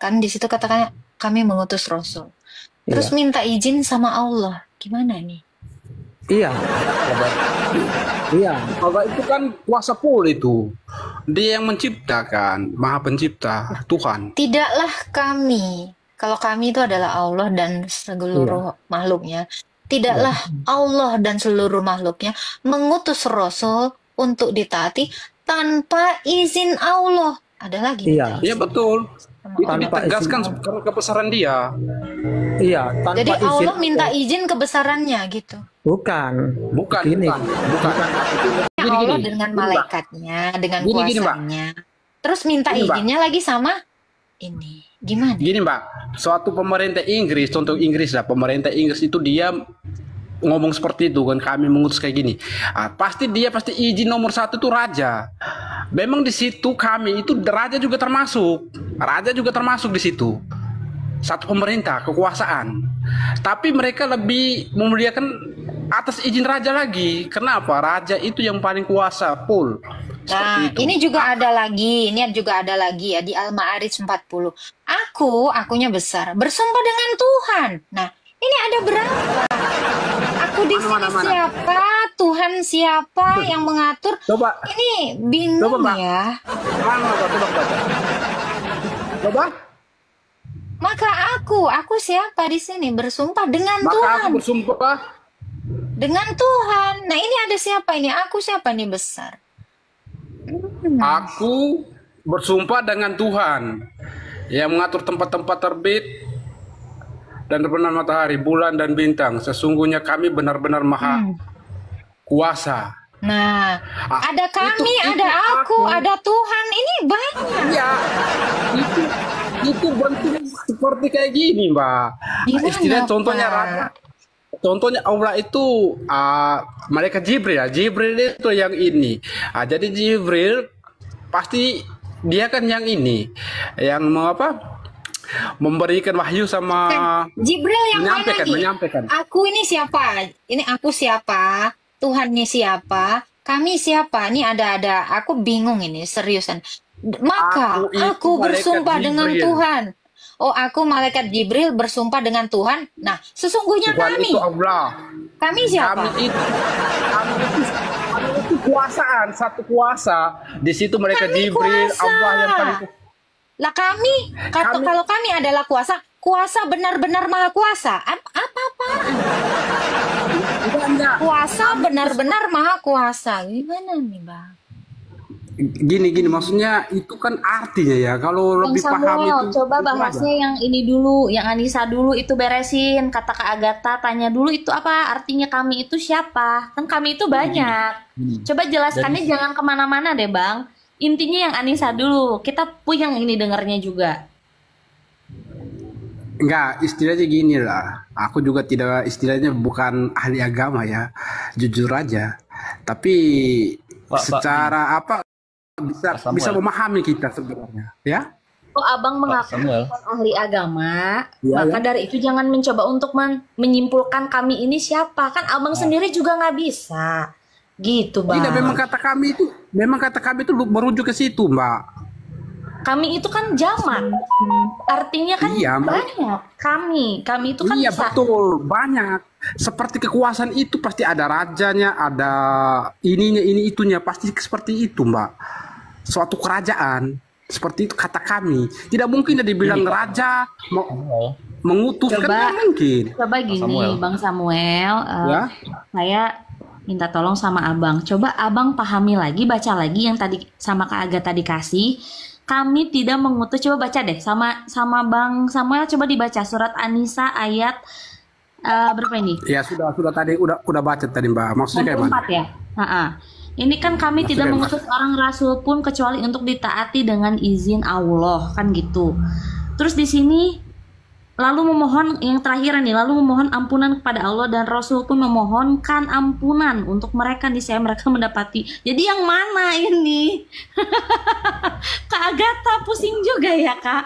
kan di situ katakannya kami mengutus Rasul. Terus Iya. minta izin sama Allah. Gimana nih? Iya. Iya. Allah itu kan kuasa full itu. Dia yang menciptakan, Maha Pencipta, Tuhan. Tidaklah kami, kalau kami itu adalah Allah dan seluruh makhluknya. Tidaklah Allah dan seluruh makhluknya mengutus Rasul untuk ditaati tanpa izin Allah. Ada lagi? Iya. Iya betul. Itu Tanpa ditegaskan izin karena kebesaran dia. Iya, tanpa Jadi izin. Allah minta izin kebesarannya gitu. Bukan. Bukan, Gini. bukan. Gini, Allah gini. dengan Gini, Mbak. malaikatnya, dengan Gini, Mbak. kuasanya. Terus minta Gini, Mbak. izinnya lagi sama ini. Gimana? Gini Mbak, suatu pemerintah Inggris, contoh Inggris lah, pemerintah Inggris itu dia ngomong seperti itu kan, kami mengutus kayak gini. Pasti izin nomor satu itu raja. Memang di situ kami itu raja juga termasuk di situ. Satu pemerintah, kekuasaan. Tapi mereka lebih memuliakan atas izin raja lagi. Kenapa? Raja itu yang paling kuasa, full. Nah, Seperti itu. ini juga ada lagi ya di Al-Ma'arij 40. Akunya besar, bersumpah dengan Tuhan. Nah, ini ada berapa? Aku di sini Mana? siapa? Tuhan siapa yang mengatur? Coba. Ini bingung Coba, Mbak. ya. Mana, Mbak? Coba baca. Coba. Maka aku siapa di sini bersumpah dengan Maka Tuhan. aku bersumpah. Dengan Tuhan. Nah, ini ada siapa ini? Aku siapa nih besar? Aku bersumpah dengan Tuhan yang mengatur tempat-tempat terbit dan terbenam matahari, bulan dan bintang. Sesungguhnya kami benar-benar maha kuasa. Nah, ada kami, ada aku, ada Tuhan. Ini banyak. Ya, itu bentuk seperti kayak gini, Mbak. Gimana, Istilah contohnya Pak? Contohnya Allah itu malaikat Jibril ya. Jibril itu yang ini. Jadi Jibril pasti dia kan yang ini, yang mau apa? Memberikan wahyu sama Jibril yang mana nih? menyampaikan. Aku ini siapa? Ini aku siapa? Tuhan ini siapa? Kami siapa? Ini ada. Aku bingung ini, seriusan. Maka Aku itu aku malaikat bersumpah dengan Jibril. Tuhan. Oh, aku malaikat Jibril bersumpah dengan Tuhan. Nah, sesungguhnya Tuhan kami. itu Allah. Kami siapa? Kami itu kuasaan, satu kuasa. Di situ mereka Kami Jibril, kuasa. Allah yang paling Lah kami, kalau kami adalah kuasa benar-benar maha kuasa. Apa-apa? Kuasa benar-benar maha kuasa. Gimana nih, Bang? Gini maksudnya itu kan artinya ya, kalau Bang lebih paham Samuel, itu coba itu bahasnya aja. yang ini dulu, yang Anissa dulu itu beresin. Kata Kak Agatha, tanya dulu itu apa artinya kami itu siapa? Kan kami itu banyak. Coba jelaskannya jangan kemana-mana deh Bang. Intinya yang Anissa dulu, kita puyeng ini dengarnya juga. Enggak, istilahnya gini lah. Aku juga tidak, istilahnya bukan ahli agama ya, jujur aja. Tapi secara apa bisa memahami kita sebenarnya, ya? Kalau Abang mengaku Samuel. bukan ahli agama, Iya, maka dari itu jangan mencoba untuk menyimpulkan kami ini siapa. Kan Abang sendiri juga nggak bisa. Gitu Bang. Tidak, memang kata kami itu merujuk ke situ, Mbak. Kami itu kan jamak. Artinya kan Iya, Mbak. banyak. Kami itu kan Iya bisa. betul, banyak. Seperti kekuasaan itu pasti ada rajanya, ada ininya, ini itunya, pasti seperti itu, Mbak. Suatu kerajaan seperti itu kata kami. Tidak mungkin dia dibilang raja mengutus, kan Coba- tidak mungkin. Coba gini, Samuel. Bang Samuel, Ya. saya minta tolong sama Abang. Coba Abang pahami lagi, baca lagi yang tadi sama Kak Agatha dikasih. Kami tidak mengutus. Coba baca deh sama Bang Samuel. Coba dibaca surat An-Nisa ayat berapa ini? Ya sudah tadi udah baca tadi, Mbak. Maksudnya kayak mana? 64 ya. Ini kan kami tidak mengutus orang rasul pun kecuali untuk ditaati dengan izin Allah, kan gitu. Terus di sini lalu memohon yang terakhir nih, lalu memohon ampunan kepada Allah dan Rasul pun memohonkan ampunan untuk mereka, niscaya mereka mendapati. Jadi yang mana ini? Kak Agatha pusing juga ya Kak.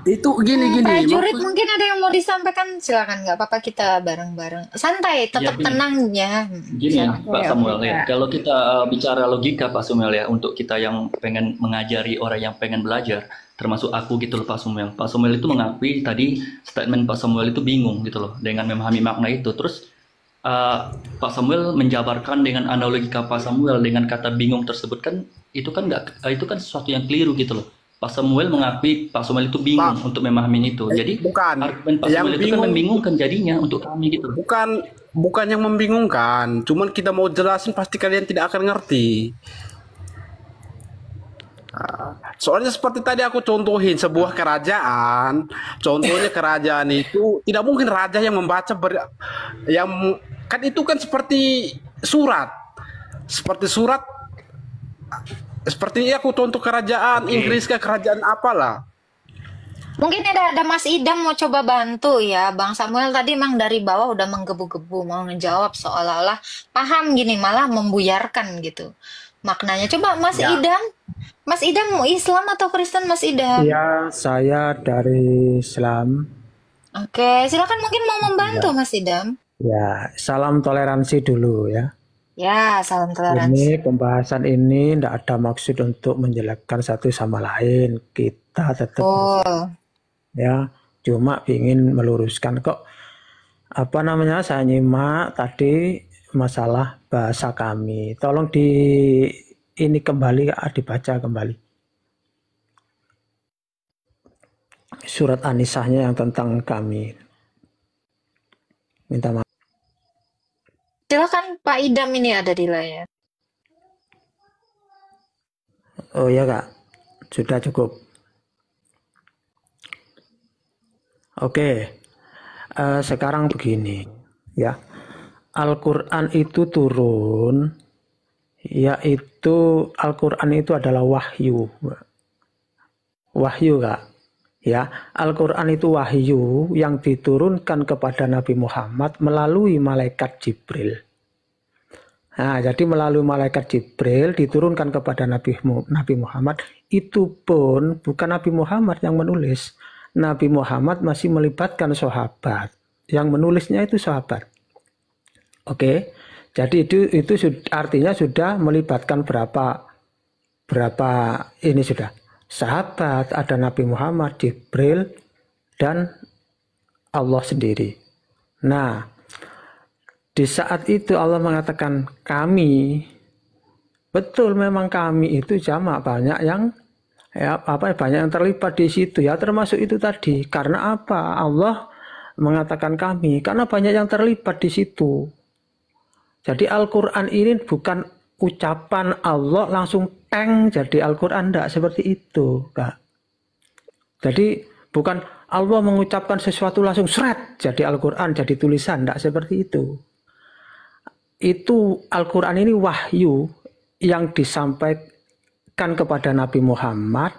Itu gini-gini. Prajurit mungkin ada yang mau disampaikan, silakan, nggak apa-apa, kita bareng-bareng. Santai, Ya tetap gini, tenang ya. gini ya Oke, Pak oke. Samuel ya. Kalau kita bicara logika Pak Samuel ya, untuk kita yang pengen mengajari orang yang pengen belajar, termasuk aku gitu loh Pak Samuel. Pak Samuel itu mengakui tadi statement Pak Samuel itu bingung gitu loh dengan memahami makna itu. Terus Pak Samuel menjabarkan dengan analogi Pak Samuel dengan kata bingung tersebut kan itu kan sesuatu yang keliru gitu loh. Pak Samuel mengakui Pak Samuel itu bingung Pak, untuk memahami itu. Jadi bukan. argumen Pak Yang Samuel itu kan bingung membingungkan jadinya untuk kami gitu loh. bukan yang membingungkan. Cuman kita mau jelasin pasti kalian tidak akan ngerti. Soalnya seperti tadi aku contohin sebuah kerajaan. Contohnya kerajaan itu tidak mungkin raja yang membaca yang kan itu kan seperti surat. Seperti surat. Seperti aku contoh kerajaan Inggris ke kerajaan apalah. Mungkin ada Mas Idam mau coba bantu ya. Bang Samuel tadi emang dari bawah udah menggebu-gebu mau ngejawab seolah-olah paham gini, malah membuyarkan gitu maknanya. Coba Mas Ya. Idam. Mas Idam mau Islam atau Kristen, Mas Idam? Ya, saya dari Islam. Oke, silakan, mungkin mau membantu Ya, Mas Idam. ya, salam toleransi dulu ya. Ya, salam toleransi. Ini pembahasan ini tidak ada maksud untuk menjelekkan satu sama lain. Kita tetap Oh, ya, cuma ingin meluruskan kok. Apa namanya? Saya nyimak tadi masalah bahasa kami. Tolong ini kembali, dibaca kembali surat An-Nisa'nya yang tentang kami. Minta maaf. silakan Pak Idam, ini ada di layar. Oh ya Kak, sudah cukup. Oke, sekarang begini ya. Al-Quran itu turun, yaitu Al-Quran itu adalah wahyu. Wahyu Kak. Ya, Al-Quran itu wahyu yang diturunkan kepada Nabi Muhammad melalui malaikat Jibril. Nah, jadi melalui malaikat Jibril diturunkan kepada Nabi Muhammad. Itu pun bukan Nabi Muhammad yang menulis. Nabi Muhammad masih melibatkan sahabat. Yang menulisnya itu sahabat. Oke. Jadi itu artinya sudah melibatkan berapa ini sudah. Sahabat, ada Nabi Muhammad, Jibril, dan Allah sendiri. Nah, di saat itu Allah mengatakan kami, betul memang kami itu jamak, banyak yang banyak yang terlibat di situ ya, termasuk itu tadi. Karena apa? Allah mengatakan kami karena banyak yang terlibat di situ. Jadi Al-Quran ini bukan ucapan Allah langsung teng jadi Al-Quran, enggak seperti itu Kak. Jadi bukan Allah mengucapkan sesuatu langsung seret jadi Al-Quran, jadi tulisan, enggak seperti itu. Itu Al-Quran ini wahyu yang disampaikan kepada Nabi Muhammad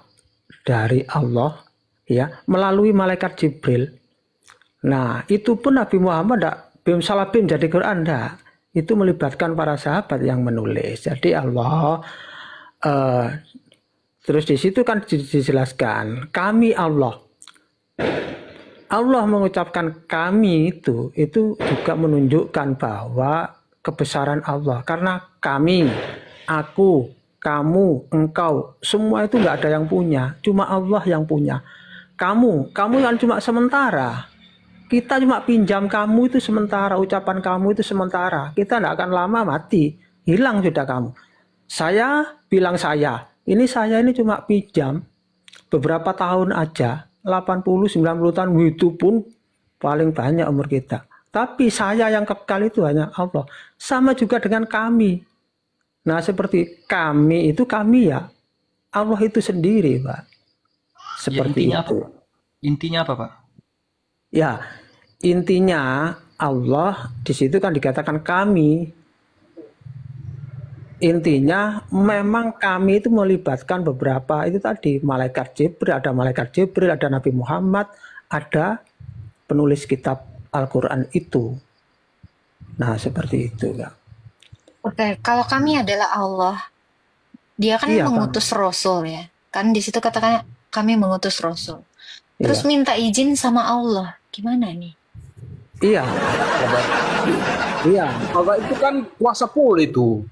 dari Allah ya melalui malaikat Jibril. Nah, itu pun Nabi Muhammad enggak bim salah bim jadi Quran, enggak. Itu melibatkan para sahabat yang menulis. Jadi Allah terus di situ kan dijelaskan kami Allah. Allah mengucapkan kami itu juga menunjukkan bahwa kebesaran Allah. Karena kami, aku, kamu, engkau, semua itu nggak ada yang punya. Cuma Allah yang punya. Kamu kan cuma sementara. Kita cuma pinjam kamu itu sementara, ucapan kamu itu sementara. Kita tidak akan lama mati, hilang sudah kamu. Saya bilang ini cuma pinjam beberapa tahun aja, 80-90 tahun, itu pun paling banyak umur kita. Tapi saya yang kekal itu hanya Allah. Sama juga dengan kami. Nah seperti kami itu kami ya, Allah itu sendiri Pak. Seperti Ya, itu. Intinya apa Pak? Ya, intinya Allah di situ kan dikatakan kami. Intinya memang kami itu melibatkan beberapa itu tadi malaikat Jibril, ada Nabi Muhammad, ada penulis kitab Al-Quran itu. Nah, seperti itu, Kak. Oke, kalau kami adalah Allah, dia kan Iya, mengutus Rasul ya. Kan di situ katakannya kami mengutus Rasul. Terus Iya. minta izin sama Allah. Gimana nih? Iya. Iya. Allah itu kan kuasa full itu.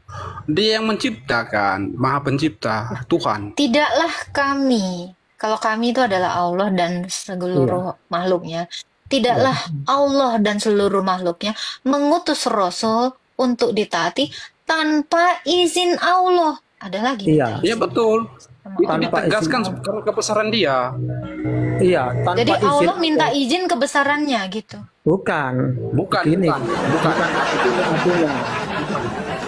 Dia yang menciptakan, Maha Pencipta, Tuhan. Tidaklah kami, kalau kami itu adalah Allah dan seluruh makhluknya. Tidaklah Allah dan seluruh makhluknya mengutus Rasul untuk ditaati tanpa izin Allah. Ada lagi. Iya. Iya betul. Itu Tanpa ditegaskan izin. karena kebesaran dia. Iya, tanpa Jadi izin. Allah minta izin kebesarannya gitu. Bukan. Bukan, Begini. bukan. Artinya,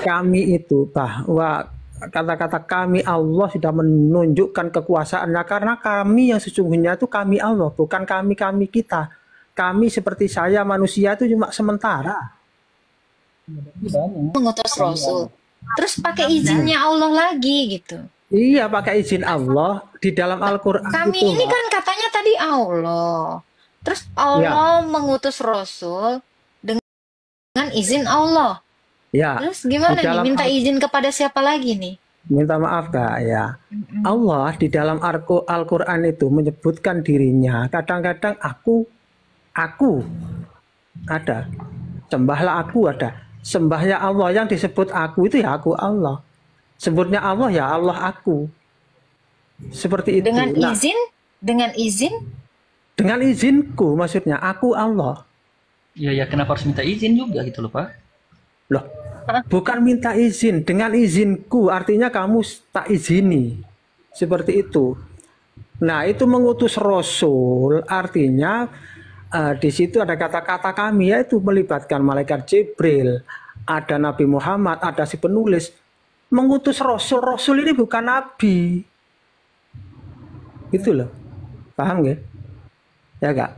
kami itu bahwa kata-kata kami Allah sudah menunjukkan kekuasaannya karena kami yang sesungguhnya itu kami Allah, bukan kami kita. Kami seperti saya manusia itu cuma sementara. Mengutus Rasul. Terus pakai izinnya Allah lagi gitu. Iya, pakai izin Allah di dalam Al-Qur'an Kami itu. ini kan katanya tadi Allah. Terus Allah mengutus Rasul dengan izin Allah. Ya, Terus gimana di nih? dalam Minta izin kepada siapa lagi nih? minta maaf Kak ya. Allah di dalam Al-Qur'an itu menyebutkan dirinya. Kadang-kadang aku ada. Sembahlah aku ada. Sembahnya Allah yang disebut aku itu ya aku Allah. Sebutnya Allah ya Allah aku. Seperti itu. Dengan Nah, izin? Dengan izin? dengan izinku maksudnya aku Allah. Iya ya, kenapa harus minta izin juga gitu loh Pak? Loh, bukan minta izin, dengan izinku artinya kamu tak izini. Seperti itu. Nah, itu mengutus Rasul artinya di situ ada kata-kata kami yaitu melibatkan malaikat Jibril, ada Nabi Muhammad, ada si penulis. Mengutus Rasul, Rasul ini bukan Nabi. Itu loh. Paham gak? Ya Kak?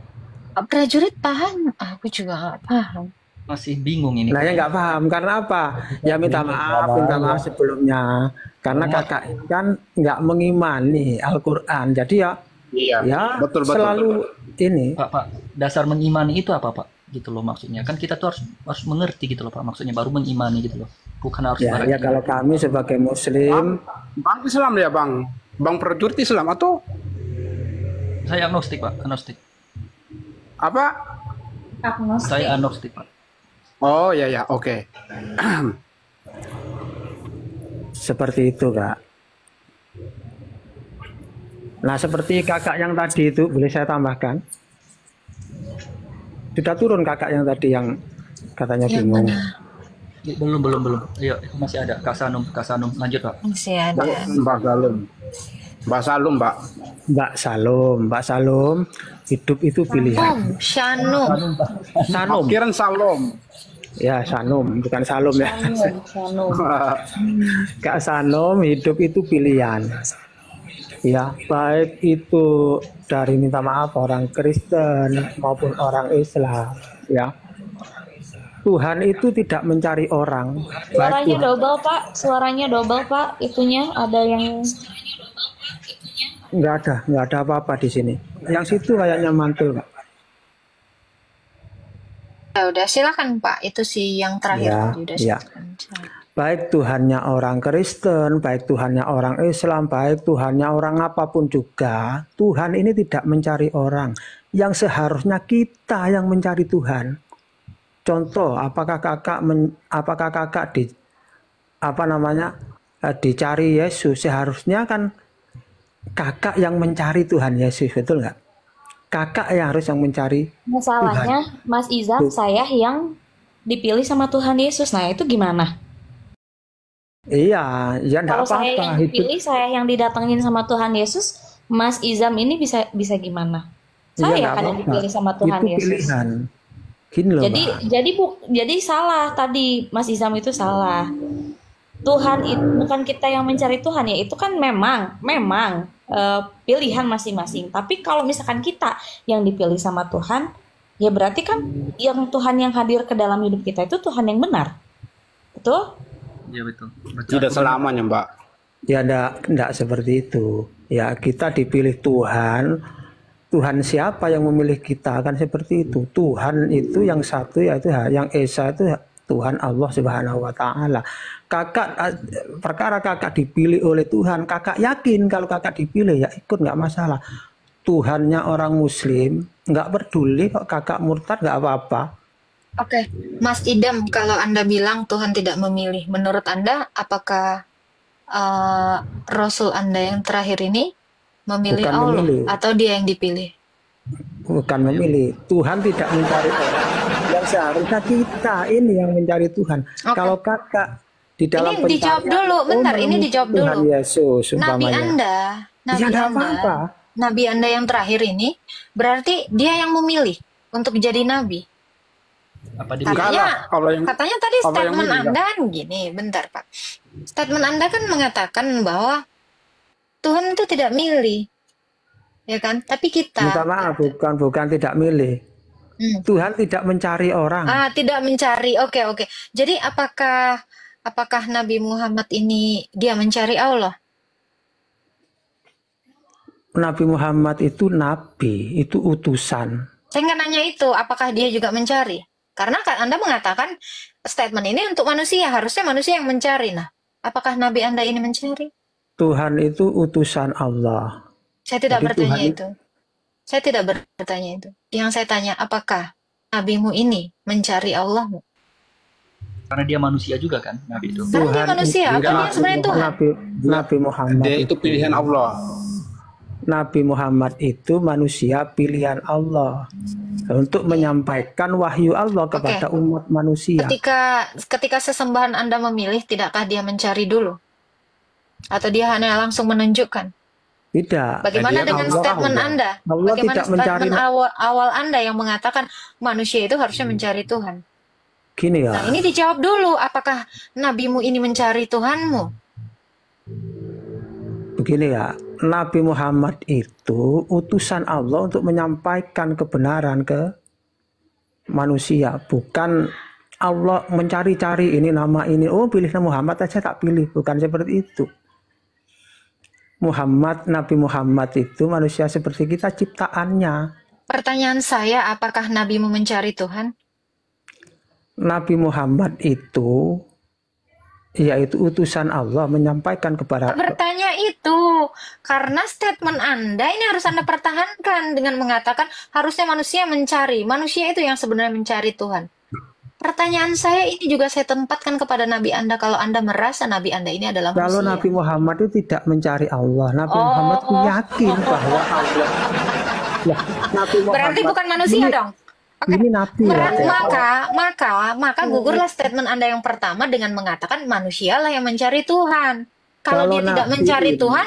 Prajurit paham? Aku juga nggak paham. Masih bingung ini. Nah, ya nggak paham karena apa? Ya minta maaf sebelumnya. Karena kakak ini kan nggak mengimani Al-Quran. Jadi ya, Iya. Betul. selalu ini. Pak, dasar mengimani itu apa Pak? Gitu loh maksudnya. Kan kita tuh harus mengerti gitu loh Pak. Maksudnya baru mengimani gitu loh. Bukan harus Ya, ya kalau kami sebagai Muslim, Bang Islam ya Bang? Bang prajurit Islam atau Saya agnostik Pak, agnostik. apa? Saya agnostik Pak. Oh ya, oke. seperti itu Kak. Nah, seperti kakak yang tadi itu, boleh saya tambahkan? Sudah turun kakak yang tadi yang katanya Yang bingung. mana? Belum. Iya, itu masih ada. Kak Sanum. Lanjut Pak. Masih ada. Mbak Salum. Mbak Salum, Mbak. Mbak Salom, hidup itu pilihan. Shanum. Sanum, Kiran Salom. ya Sanum, bukan Salom ya. Shalom. Kak Sanom, hidup itu pilihan. Ya, baik itu dari minta maaf orang Kristen maupun orang Islam, ya. Tuhan itu tidak mencari orang. Baik Suaranya Tuhan, double Pak, suaranya double Pak. Itunya ada yang nggak ada apa-apa di sini. Yang situ kayaknya mantul, Pak. Ya udah silakan Pak. Itu sih yang terakhir Ya, tadi udah ya. silakan. Baik Tuhannya orang Kristen, baik Tuhannya orang Islam, baik Tuhannya orang apapun juga, Tuhan ini tidak mencari orang. Yang seharusnya kita yang mencari Tuhan. Contoh, apakah kakak dicari Yesus? Seharusnya kan kakak yang mencari Tuhan Yesus, betul nggak? Kakak yang harus yang mencari. masalahnya Mas Izam saya yang dipilih sama Tuhan Yesus. Nah, itu gimana? Iya, ya enggak Kalau saya apa-apa. yang dipilih, saya yang didatengin sama Tuhan Yesus, Mas Izam ini bisa gimana? Iya, Saya enggak kan yang apa-apa. dipilih sama Tuhan Itu Yesus. pilihan. Gini loh, Mbak. Jadi salah tadi Mas Izam itu salah. Tuhan itu bukan kita yang mencari Tuhan ya, itu kan memang pilihan masing-masing. Tapi kalau misalkan kita yang dipilih sama Tuhan, ya berarti kan yang Tuhan yang hadir ke dalam hidup kita itu Tuhan yang benar. Betul? Iya betul. Tidak selamanya, Mbak. Ya enggak seperti itu. Ya kita dipilih Tuhan. Tuhan siapa yang memilih kita, kan seperti itu. Tuhan itu yang satu, yaitu yang Esa itu Tuhan Allah Subhanahu wa Ta'ala. Perkara kakak dipilih oleh Tuhan, kakak yakin kalau kakak dipilih ya ikut, nggak masalah. Tuhannya orang Muslim, nggak peduli kok kakak murtad nggak apa-apa. Oke, Mas Idam, kalau Anda bilang Tuhan tidak memilih, menurut Anda apakah Rasul Anda yang terakhir ini memilih Bukan Allah memilih. atau dia yang dipilih? Bukan memilih. Tuhan tidak mencari orang. Yang seharusnya kita ini yang mencari Tuhan. Oke. Kalau kakak di dalam Ini dijawab pencarian, dulu, bentar, ini menemukan dijawab Tuhan dulu. Yesus Nabi umpamanya. Anda, Ya nggak apa-apa. Nabi Anda yang terakhir ini berarti dia yang memilih untuk jadi nabi. Apa dia Enggak Katanya, lah, kalau yang katanya tadi kalau yang statement ini Anda kan gini, bentar Pak. Statement Anda kan mengatakan bahwa Tuhan itu tidak milih, ya kan? Tapi kita, Minta maaf, bukan tidak milih. Tuhan tidak mencari orang. tidak mencari. Oke. Jadi apakah Nabi Muhammad ini dia mencari Allah? Nabi Muhammad itu nabi, itu utusan. Saya nggak nanya itu, apakah dia juga mencari? Karena kan Anda mengatakan statement ini untuk manusia, harusnya manusia yang mencari. Nah, apakah Nabi Anda ini mencari? Tuhan itu utusan Allah. Saya tidak Jadi bertanya Tuhan itu. Saya tidak bertanya itu. Yang saya tanya, apakah nabimu ini mencari Allah? karena dia manusia juga kan Nabi itu. Karena dia manusia, apa dia sebenarnya Tuhan? Nabi Muhammad dia itu pilihan Allah. Nabi Muhammad itu manusia pilihan Allah untuk menyampaikan wahyu Allah kepada umat manusia. Ketika sesembahan Anda memilih, tidakkah dia mencari dulu? Atau dia hanya langsung menunjukkan? Tidak. Bagaimana Dia dengan Allah statement Allah. Anda? Allah Bagaimana tidak mencari. statement awal Anda yang mengatakan manusia itu harusnya mencari Tuhan? Gini Nah, ya, ini dijawab dulu. Apakah nabimu ini mencari Tuhanmu? begini ya. Nabi Muhammad itu utusan Allah untuk menyampaikan kebenaran ke manusia, bukan Allah mencari-cari ini nama ini. Oh, pilih Muhammad aja tak pilih, bukan seperti itu. Nabi Muhammad itu manusia seperti kita, ciptaannya. Pertanyaan saya, apakah nabimu mencari Tuhan? Nabi Muhammad itu yaitu utusan Allah menyampaikan kepada. Bertanya itu karena statement Anda ini harus Anda pertahankan dengan mengatakan harusnya manusia mencari. Manusia itu yang sebenarnya mencari Tuhan. Pertanyaan saya ini juga saya tempatkan kepada Nabi Anda kalau Anda merasa Nabi Anda ini adalah Kalau manusia. Nabi Muhammad itu tidak mencari Allah. Nabi Muhammad itu yakin bahwa Allah. Ya, Nabi Muhammad Berarti bukan manusia dong. Oke. Ini Nabi ya. Maka gugurlah statement Anda yang pertama dengan mengatakan manusialah yang mencari Tuhan. Kalau dia tidak mencari Tuhan,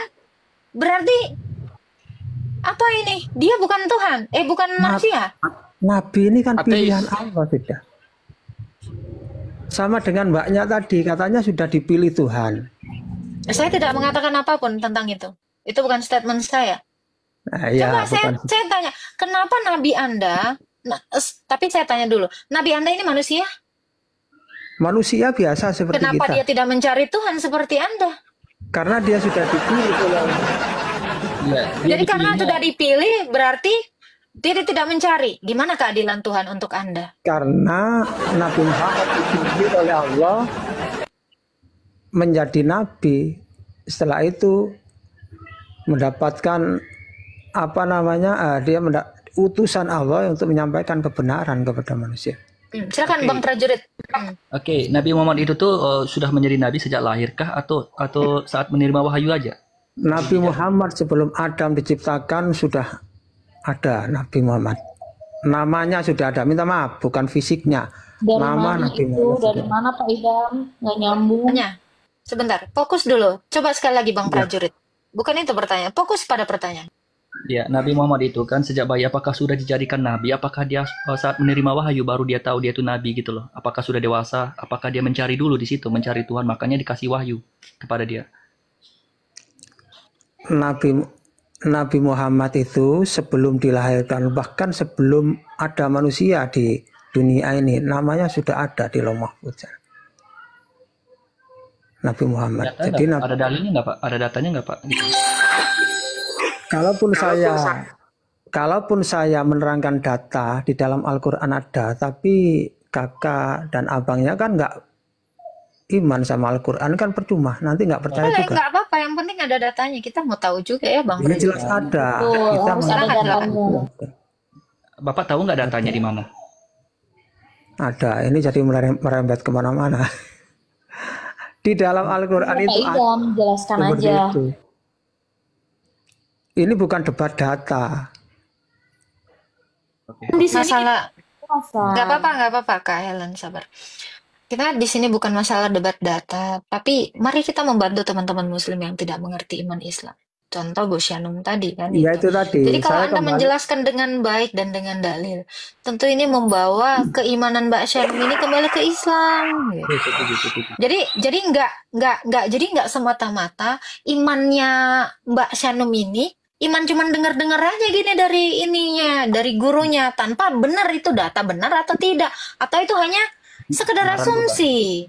berarti apa ini? Dia bukan Tuhan. Bukan manusia. Nabi ini kan Ateis. pilihan Allah sudah. Sama dengan mbaknya tadi, katanya sudah dipilih Tuhan. Saya tidak mengatakan apapun tentang itu. Itu bukan statement saya. Nah, ya, Coba saya bukan. tanya, kenapa Nabi Anda? Tapi saya tanya dulu, Nabi Anda ini manusia? Manusia biasa seperti Kenapa kita. dia tidak mencari Tuhan seperti Anda? Karena dia sudah dipilih oleh Allah. Iya, dia Jadi karena dipilihnya- sudah dipilih, berarti dia tidak mencari. Gimana keadilan Tuhan untuk Anda? Karena Nabi Muhammad dipilih oleh Allah menjadi nabi. Setelah itu mendapatkan dia utusan Allah untuk menyampaikan kebenaran kepada manusia. Silakan Bang Prajurit. Oke, Nabi Muhammad itu tuh sudah menjadi nabi sejak lahirkah atau saat menerima wahyu aja? Nabi Muhammad sebelum Adam diciptakan sudah ada Nabi Muhammad. Namanya sudah ada. Minta maaf, bukan fisiknya. Dari Nama mana Nabi itu? Muhammad Dari sudah. mana Pak Idam? Nggak nyambung. Tanya. Sebentar, fokus dulu. Coba sekali lagi Bang Prajurit. Bukan itu pertanyaan, fokus pada pertanyaan. Ya, Nabi Muhammad itu kan sejak bayi apakah sudah dijadikan nabi? Apakah dia saat menerima wahyu baru dia tahu dia itu nabi gitu loh? Apakah sudah dewasa? Apakah dia mencari dulu di situ, mencari Tuhan makanya dikasih wahyu kepada dia? Nabi Muhammad itu sebelum dilahirkan, bahkan sebelum ada manusia di dunia ini, namanya sudah ada di Lauh Mahfuz. Nabi Muhammad. Data Jadi nggak? Ada dalilnya nggak Pak? Ada datanya nggak Pak? Gitu. Kalaupun saya menerangkan data di dalam Al-Quran ada, tapi kakak dan abangnya kan iman sama Al-Quran kan percuma, nanti nggak percaya Boleh, juga. nggak apa-apa. Yang penting ada datanya. Kita mau tahu juga ya, Bang Ini Fred. jelas ada. Betul, Kita harus ada Sekarang ada. datanya. Bapak tahu nggak datanya di mana? ada. Ini jadi merembet kemana-mana. Di dalam Al-Quran Bapak itu ada Idam, jelaskan seperti aja. itu. Ini bukan debat data. Di sini Masalah kita nggak apa-apa Kak Helen, sabar. Kita di sini bukan masalah debat data, tapi mari kita membantu teman-teman Muslim yang tidak mengerti iman Islam. Contoh Gus Yanum tadi kan Ya itu. itu tadi. Jadi kalau Saya Anda kembali. menjelaskan dengan baik dan dengan dalil, tentu ini membawa keimanan Mbak Syanum ini kembali ke Islam. Gitu. Jadi nggak semata-mata imannya Mbak Syanum ini iman cuman dengar-dengar aja gini dari ininya, dari gurunya tanpa benar itu data benar atau tidak, atau itu hanya sekedar asumsi.